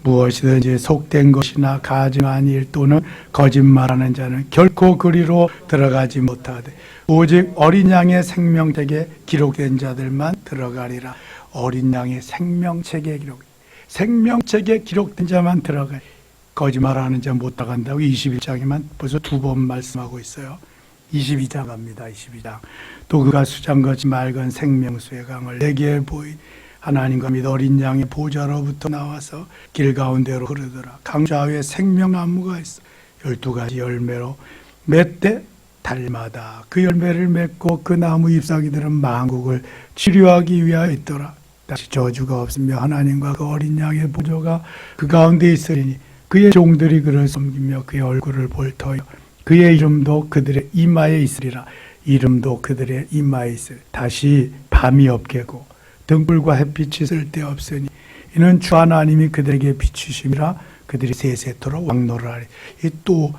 무엇이든지 속된 것이나 가증한 일 또는 거짓말하는 자는 결코 그리로 들어가지 못하되 오직 어린 양의 생명책에 기록된 자들만 들어가리라. 어린 양의 생명책에 기록된 자만 들어가. 거짓말하는 자 못 들어간다고 21장에만 벌써 2번 말씀하고 있어요. 22장 갑니다. 22장. 또 그가 수장같이 맑은 생명수의 강을 내게 보인 하나님과 및 어린 양의 보좌로부터 나와서 길 가운데로 흐르더라. 강 좌우에 생명나무가 있어 12가지 열매로 몇 달마다 그 열매를 맺고 그 나무 잎사귀들은 만국을 치료하기 위하여 있더라. 다시 저주가 없으며 하나님과 그 어린 양의 보좌가 그 가운데 있으리니 그의 종들이 그를 섬기며 그의 얼굴을 볼 터요 그의 이름도 그들의 이마에 있으리라. 이름도 그들의 이마에 있으리라. 다시 밤이 없겠고 등불과 햇빛이 쓸데없으니 이는 주 하나님이 그들에게 비추심이라. 그들이 세세토록 왕노를 하리. 또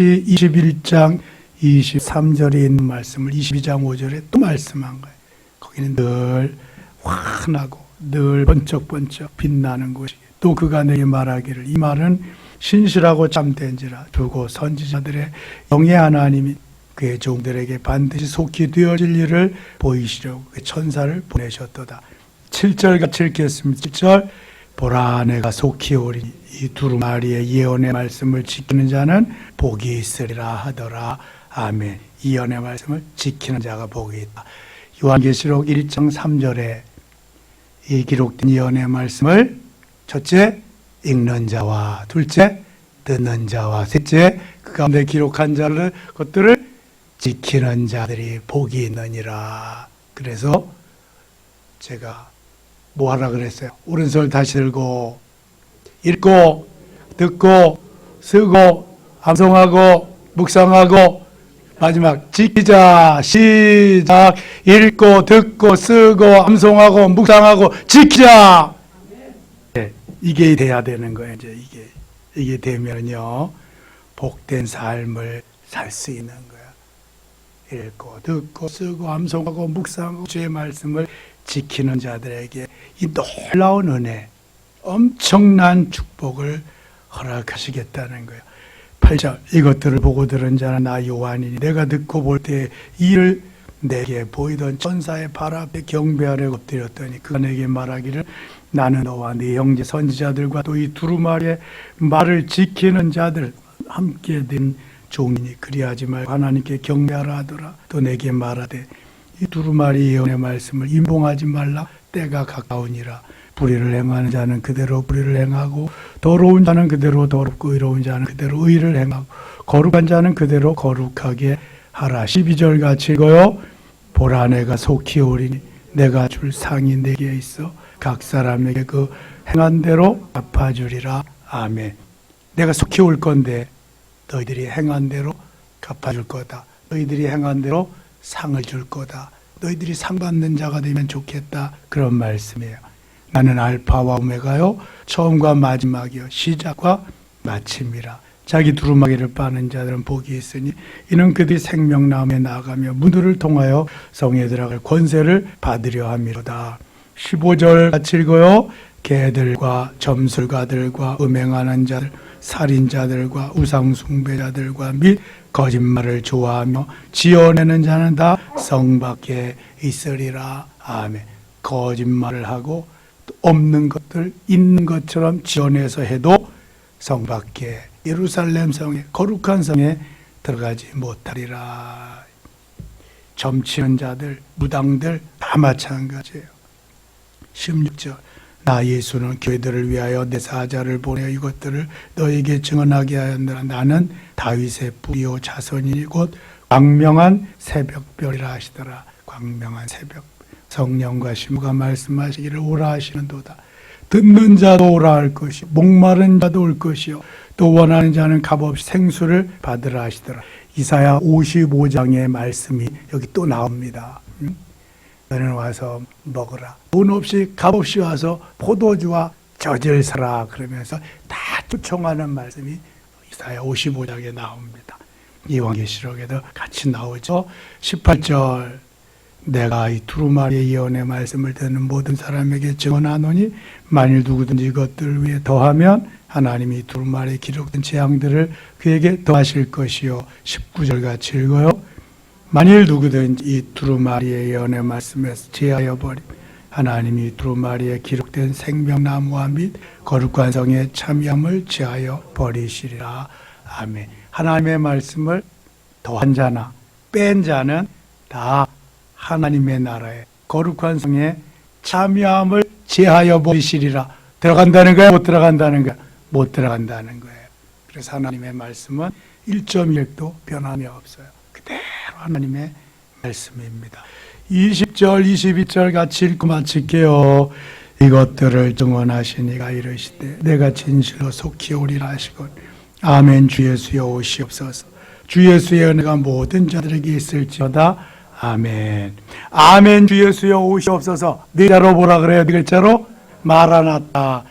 21장 23절에 있는 말씀을 22장 5절에 또 말씀한 거예요. 거기는 늘 환하고 늘 번쩍번쩍 빛나는 곳이. 또 그가 내게 말하기를 이 말은 신실하고 참된지라. 두고 선지자들의 영의 하나님이 그의 종들에게 반드시 속히 되어질 일을 보이시려고 그 천사를 보내셨도다. 7절 같이 읽겠습니다. 7절. 보라 내가 속히 오리니 이 두루마리의 예언의 말씀을 지키는 자는 복이 있으리라 하더라. 아멘. 이 예언의 말씀을 지키는 자가 복이 있다. 요한계시록 1장 3절에 이 기록된 예언의 말씀을 첫째 읽는 자와 둘째 듣는 자와 셋째 그 가운데 기록한 자를 것들을 지키는 자들이 복이 있느니라. 그래서 제가 뭐 하라 그랬어요? 오른손 다시 들고 읽고 듣고 쓰고 암송하고 묵상하고 마지막 지키자. 시작. 읽고 듣고 쓰고 암송하고 묵상하고 지키자. 네, 이게 돼야 되는 거예요. 이제 이게 되면요 복된 삶을 살 수 있는 거야. 읽고 듣고 쓰고 암송하고 묵상하고 주의 말씀을 지키는 자들에게 이 놀라운 은혜, 엄청난 축복을 허락하시겠다는 거예요. 8절 이것들을 보고 들은 자는 나 요한이니 내가 듣고 볼 때 이를 내게 보이던 천사의 발 앞에 경배하려 엎드렸더니 그가 내게 말하기를 나는 너와 네 형제 선지자들과 또 이 두루마리의 말을 지키는 자들 함께 된 종이니 그리하지 말고 하나님께 경배하라 하더라. 또 내게 말하되 이 두루마리 예언의 말씀을 임봉하지 말라. 때가 가까우니라. 불의를 행하는 자는 그대로 불의를 행하고 더러운 자는 그대로 더럽고 의로운 자는 그대로 의를 행하고 거룩한 자는 그대로 거룩하게 하라. 12절 같이 읽어요. 보라 내가 속히 오리니 내가 줄 상이 내게 있어 각 사람에게 그 행한 대로 갚아주리라. 아멘. 내가 속히 올 건데 너희들이 행한 대로 갚아줄 거다. 너희들이 행한 대로 상을 줄 거다. 너희들이 상 받는 자가 되면 좋겠다. 그런 말씀이에요. 나는 알파와 오메가요 처음과 마지막이요 시작과 마침이라. 자기 두루마기를 빠는 자들은 복이 있으니 이는 그들이 생명나무에 나아가며 문들을 통하여 성에 들어갈 권세를 받으려 함이로다. 15절 같이 읽어요. 개들과 점술가들과 음행하는 자들 살인자들과 우상숭배자들과 및 거짓말을 좋아하며 지어내는 자는 다 성 밖에 있으리라. 아멘. 거짓말을 하고 없는 것들 있는 것처럼 지어내서 해도 성 밖에 예루살렘 성에 거룩한 성에 들어가지 못하리라. 점치는 자들 무당들 다 마찬가지예요. 16절 나 예수는 교회들을 위하여 내 사자를 보내어 이것들을 너에게 증언하게 하였느라. 나는 다윗의 뿌리요 자손이니 곧 광명한 새벽별이라 하시더라. 광명한 새벽 성령과 신부가 말씀하시기를 오라 하시는도다. 듣는 자도 오라 할 것이 목마른 자도 올 것이요 또 원하는 자는 값없이 생수를 받으라 하시더라. 이사야 55장의 말씀이 여기 또 나옵니다. 너는 와서 먹으라. 돈 없이 값없이 와서 포도주와 젖을 사라. 그러면서 다 초청하는 말씀이 이사야 55장에 나옵니다. 요한계시록에도 같이 나오죠. 18절 내가 이 두루마리의 예언의 말씀을 듣는 모든 사람에게 증언하노니 만일 누구든지 이것들을 위해 더하면 하나님이 두루마리에 기록된 재앙들을 그에게 더하실 것이요. 19절 같이 읽어요. 만일 누구든지 이 두루마리의 예언의 말씀에서 제하여 버림 하나님이 두루마리에 기록된 생명나무와 및 거룩한 성의 참여함을 제하여 버리시리라. 아멘. 하나님의 말씀을 더한 자나 뺀 자는 다 하나님의 나라에 거룩한 성에 참여함을 제하여 버리시리라. 들어간다는 거야? 못 들어간다는 거야? 못 들어간다는 거예요. 그래서 하나님의 말씀은 1.1도 변함이 없어요. 그대로 하나님의 말씀입니다. 20절 22절 같이 읽고 마칠게요. 이것들을 증언하시니가 이르시되 내가 진실로 속히 오리라 하시건 아멘. 주 예수여 오시옵소서. 주 예수의 은혜가 모든 자들에게 있을지어다. 아멘. 아멘. 주 예수여 오시옵소서. 네 글자로 뭐라 그래요? 네 글자로 마라나타.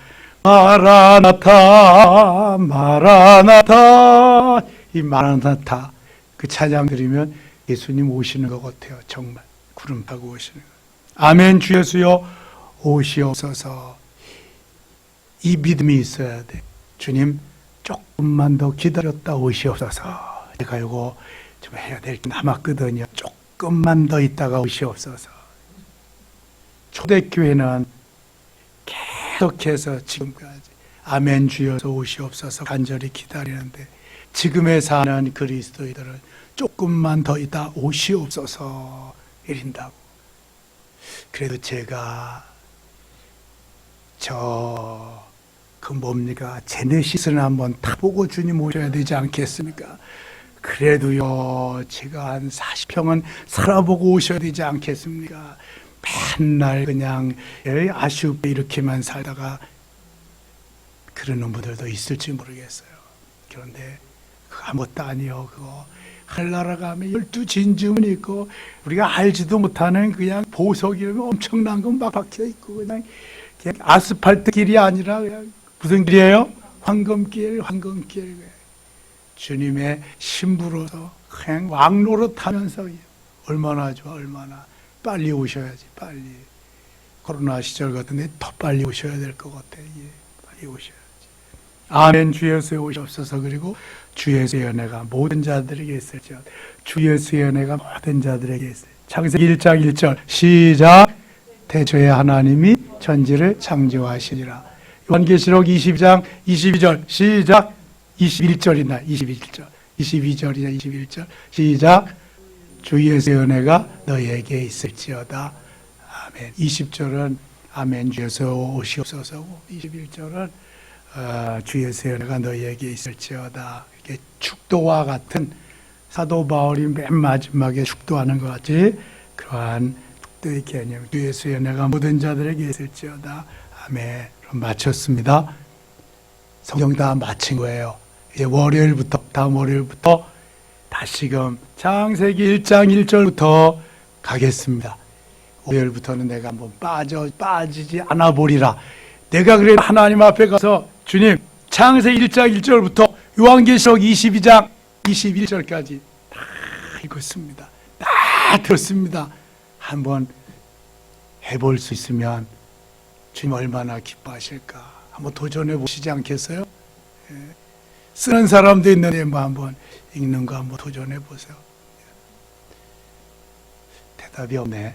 마라나타. 마라나타. 이 마라나타 그 찬양 들으면 예수님 오시는 것 같아요. 정말 구름 타고 오시는 것. 아멘. 주 예수여 오시옵소서. 이 믿음이 있어야 돼. 주님 조금만 더 기다렸다 오시옵소서. 제가 이거 좀 해야 될 게 남았거든요. 조금만 더 있다가 오시옵소서. 초대교회는 계속해서 지금까지 아멘 주여서 오시옵소서 간절히 기다리는데 지금에 사는 그리스도인들은 조금만 더 있다 오시옵소서 이린다고. 그래도 제가 그 뭡니까 제네시스는 한번 타보고 주님 오셔야 되지 않겠습니까? 그래도요 제가 한 40평은 살아보고 오셔야 되지 않겠습니까? 맨날 그냥 아쉽게 이렇게만 살다가 그러는 분들도 있을지 모르겠어요. 그런데 그거 아무것도 아니요. 그거 하늘나라 가면 12진주문 있고 우리가 알지도 못하는 그냥 보석이 엄청난 건 막 박혀있고 그냥 아스팔트 길이 아니라 그냥 무슨 길이에요? 황금길. 주님의 신부로서 그냥 왕로로 타면서 얼마나 좋아, 얼마나 빨리 오셔야지, 빨리. 코로나 시절 같은데 더 빨리 오셔야 될 것 같아. 빨리 오셔야지. 아멘. 주 예수에 오시옵소서. 그리고 주 예수의 은혜가 모든 자들에게 있을지어다. 주 예수의 은혜가 모든 자들에게 있어요. 창세기 1장 1절 시작. 태초에 하나님이 천지를 창조하시니라. 요한계시록 22장 22절 시작. 21절이나 22절 22절이나 21절 시작. 주 예수의 은혜가 너에게 있을지어다. 아멘. 20절은 아멘 주 예수 오시옵소서고 21절은 주 예수의 은혜가 너에게 있을지어다. 이게 축도와 같은 사도 바울이 맨 마지막에 축도하는 것 같이 그러한 축도의 개념. 주 예수의 은혜가 모든 자들에게 있을지어다. 아멘. 그럼 마쳤습니다. 성경 다 마친 거예요. 이제 월요일부터 다음 월요일부터 다시금 창세기 1장 1절부터 가겠습니다. 월요일부터는 내가 한번 빠지지 않아 보리라. 내가 그래 하나님 앞에 가서 주님 창세기 1장 1절부터 요한계시록 22장 21절까지 다 읽었습니다. 다 들었습니다. 한번 해볼 수 있으면 주님 얼마나 기뻐하실까. 한번 도전해 보시지 않겠어요? 쓰는 사람도 있는데 뭐 한번 읽는 거 한번 도전해 보세요. 대답이 없네.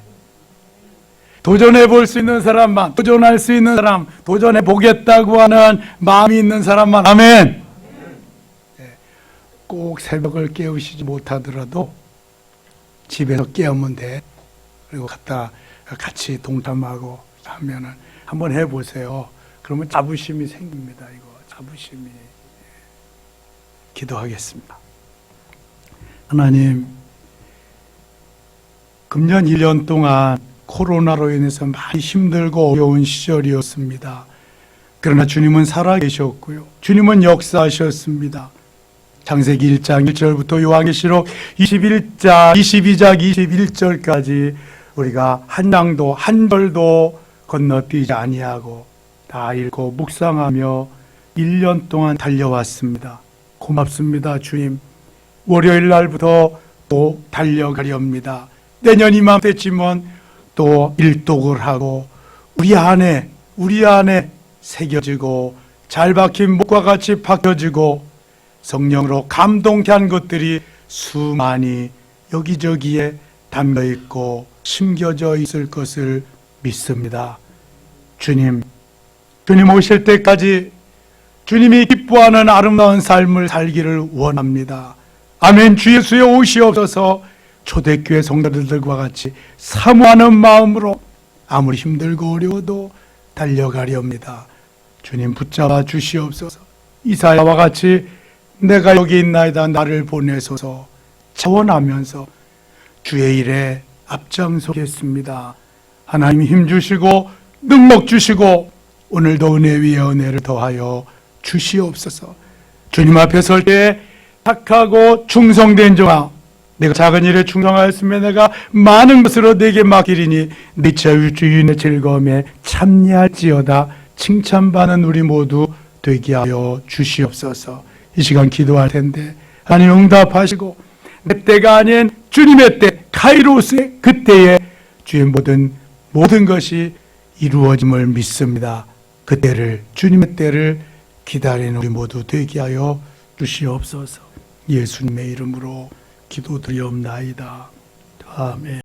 도전해 볼 수 있는 사람만, 도전할 수 있는 사람, 도전해 보겠다고 하는 마음이 있는 사람만. 아멘. 꼭 새벽을 깨우시지 못하더라도 집에서 깨우면 돼. 그리고 갔다 같이 동참하고 하면은 한번 해보세요. 그러면 자부심이 생깁니다. 이거 자부심이. 기도하겠습니다. 하나님, 금년 1년 동안 코로나로 인해서 많이 힘들고 어려운 시절이었습니다. 그러나 주님은 살아계셨고요. 주님은 역사하셨습니다. 창세기 1장 1절부터 요한계시록 22장 21절까지 우리가 한 장도 한 절도 건너뛰지 아니하고 다 읽고 묵상하며 1년 동안 달려왔습니다. 고맙습니다, 주님. 월요일 날부터 또 달려가렵니다. 내년 이맘때쯤은 또 일독을 하고 우리 안에 새겨지고 잘 박힌 목과 같이 박혀지고 성령으로 감동케 한 것들이 수많이 여기저기에 담겨있고 심겨져 있을 것을 믿습니다. 주님 오실 때까지 주님이 기뻐하는 아름다운 삶을 살기를 원합니다. 아멘. 주 예수의 오시옵소서. 초대교회 성도들과 같이 사모하는 마음으로 아무리 힘들고 어려워도 달려가렵니다. 주님 붙잡아 주시옵소서. 이사야와 같이 내가 여기 있나이다 나를 보내소서 자원하면서 주의 일에 앞장서겠습니다. 하나님 힘 주시고 능력 주시고 오늘도 은혜 위에 은혜를 더하여 주시옵소서. 주님 앞에 설 때 착하고 충성된 종아, 내가 작은 일에 충성하였으면 내가 많은 것으로 내게 맡기리니 네 주인의 즐거움에 참여할지어다. 칭찬받는 우리 모두 되게 하여 주시옵소서. 이 시간 기도할 텐데 하나님 응답하시고 내 때가 아닌 주님의 때 카이로스의 그때에 주의 모든 것이 이루어짐을 믿습니다. 그때를 주님의 때를 기다리는 우리 모두 되게 하여 주시옵소서. 예수님의 이름으로 기도드리옵나이다. 아멘.